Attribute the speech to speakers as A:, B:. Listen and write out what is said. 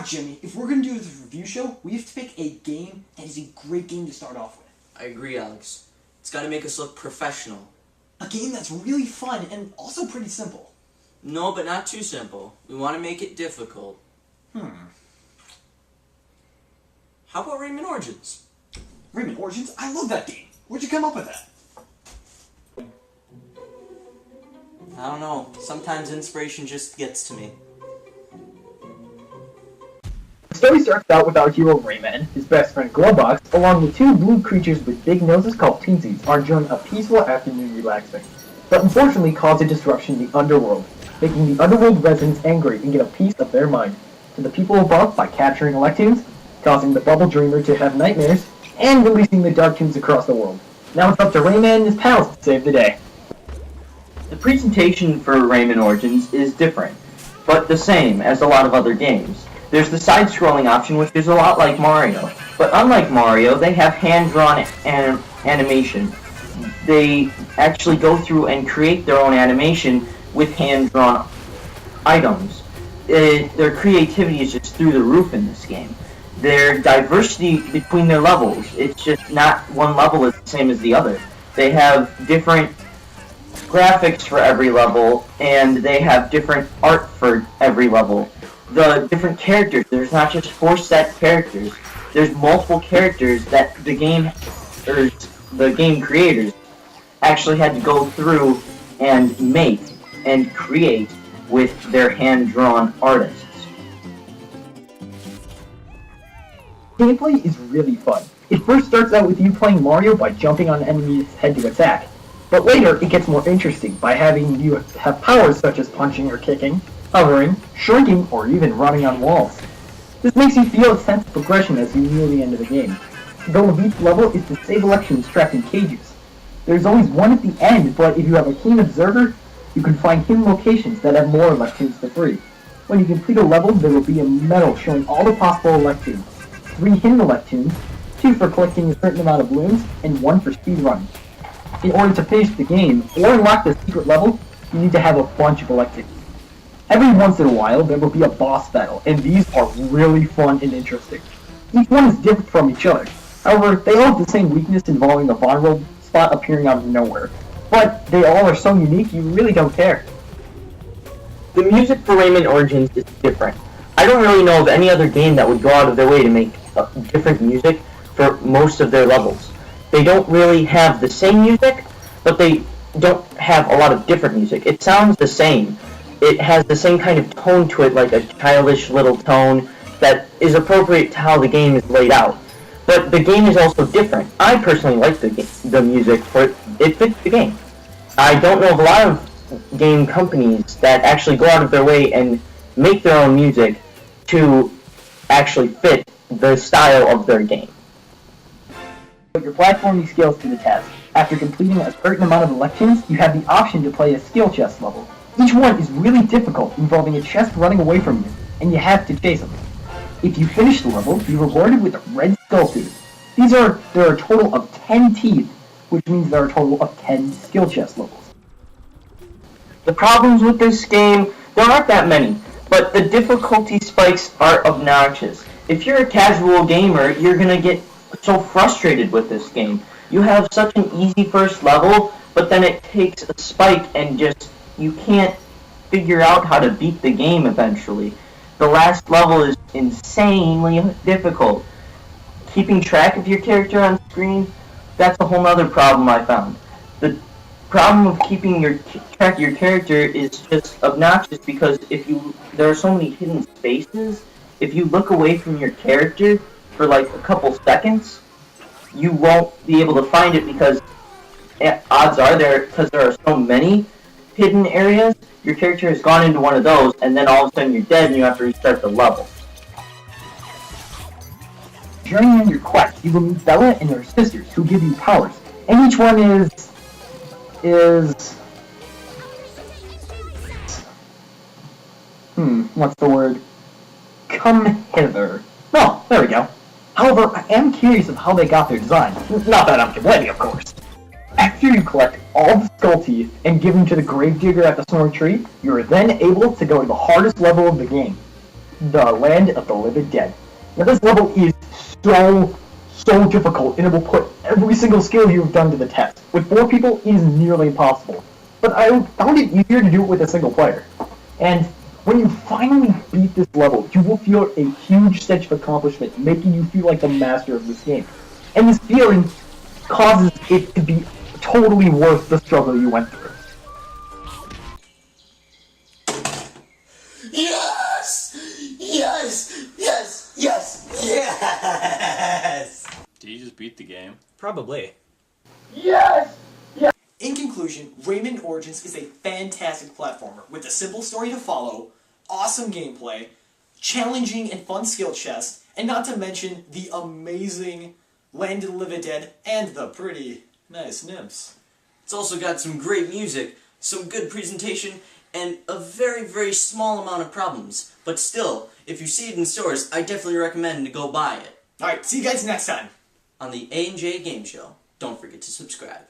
A: Jimmy. If we're going to do this review show, we have to pick a game that is a great game to start off with.
B: I agree, Alex. It's got to make us look professional.
A: A game that's really fun and also pretty simple.
B: No, but not too simple. We want to make it difficult. How about Rayman Origins?
A: Rayman Origins? I love that game. Where'd you come up with that?
B: I don't know. Sometimes inspiration just gets to me.
C: The story starts out with our hero Rayman, his best friend Glowbox, along with two blue creatures with big noses called Teensies, are enjoying a peaceful afternoon relaxing, but unfortunately cause a disruption in the underworld, making the underworld residents angry and get a piece of their mind to the people above by capturing Electoons, causing the Bubble Dreamer to have nightmares, and releasing the Dark Toons across the world. Now it's up to Rayman and his pals to save the day.
D: The presentation for Rayman Origins is different, but the same as a lot of other games. There's the side-scrolling option, which is a lot like Mario, but unlike Mario, they have hand-drawn animation. They actually go through and create their own animation with hand-drawn items. Their creativity is just through the roof in this game. Their diversity between their levels, it's just not one level is the same as the other. They have different graphics for every level, and they have different art for every level. The different characters, there's not just 4 set characters, there's multiple characters that the game creators actually had to go through and make and create with their hand-drawn artists.
C: Gameplay is really fun. It first starts out with you playing Mario by jumping on an enemy's head to attack, but later it gets more interesting by having you have powers such as punching or kicking, hovering, shrinking, or even running on walls. This makes you feel a sense of progression as you near the end of the game. The goal of each level is to save Elections trapped in cages. There's always one at the end, but if you have a keen observer, you can find hidden locations that have more Elections to free. When you complete a level, there will be a medal showing all the possible Elections, 3 hidden Elections, 2 for collecting a certain amount of balloons, and 1 for speedrunning. In order to finish the game, or unlock the secret level, you need to have a bunch of Elections. Every once in a while, there will be a boss battle, and these are really fun and interesting. Each one is different from each other. However, they all have the same weakness involving a vulnerable spot appearing out of nowhere. But they all are so unique, you really don't care.
D: The music for Rayman Origins is different. I don't really know of any other game that would go out of their way to make different music for most of their levels. They don't really have the same music, but they don't have a lot of different music. It sounds the same. It has the same kind of tone to it, like a childish little tone that is appropriate to how the game is laid out. But the game is also different. I personally like the music for it. It fits the game. I don't know of a lot of game companies that actually go out of their way and make their own music to actually fit the style of their game.
C: Put your platforming skills to the test. After completing a certain amount of Elections, you have the option to play a skill chest level. Each one is really difficult, involving a chest running away from you, and you have to chase them. If you finish the level, you're rewarded with a red skull tooth. There are a total of 10 teeth, which means there are a total of 10 skill chest levels.
D: The problems with this game, there aren't that many, but the difficulty spikes are obnoxious. If you're a casual gamer, you're gonna get so frustrated with this game. You have such an easy first level, but then it takes a spike and just you can't figure out how to beat the game eventually. The last level is insanely difficult. Keeping track of your character on screen, that's a whole other problem I found. The problem of keeping track of your character is just obnoxious because there are so many hidden spaces. If you look away from your character for like a couple seconds, you won't be able to find it because odds are because there are so many hidden areas, your character has gone into one of those, and then all of a sudden you're dead and you have to restart the level.
C: During on your quest, you will meet Bella and her sisters, who give you powers, and each one is what's the word? Come hither. Oh, there we go. However, I am curious of how they got their design. Not that I'm complaining, of course. After you collect all the skull teeth and give them to the gravedigger at the Snoring Tree, you are then able to go to the hardest level of the game. the Land of the Living Dead. Now this level is so difficult, and it will put every single skill you have done to the test. With 4 people, it is nearly impossible. But I found it easier to do it with a single player. And when you finally beat this level, you will feel a huge sense of accomplishment, making you feel like the master of this game. And this feeling causes it to be totally worth the struggle you went through.
A: Yes! Yes! Yes! Yes!
B: Yes!
E: Did you just beat the game?
B: Probably.
C: Yes!
A: In conclusion, Rayman Origins is a fantastic platformer with a simple story to follow, awesome gameplay, challenging and fun skill chest, and not to mention the amazing Land of the Living Dead and the pretty nice nymphs.
B: It's also got some great music, some good presentation, and a very small amount of problems. But still, if you see it in stores, I definitely recommend to go buy it.
A: Alright, see you guys next time.
B: On the A&J Gameshow. Don't forget to subscribe.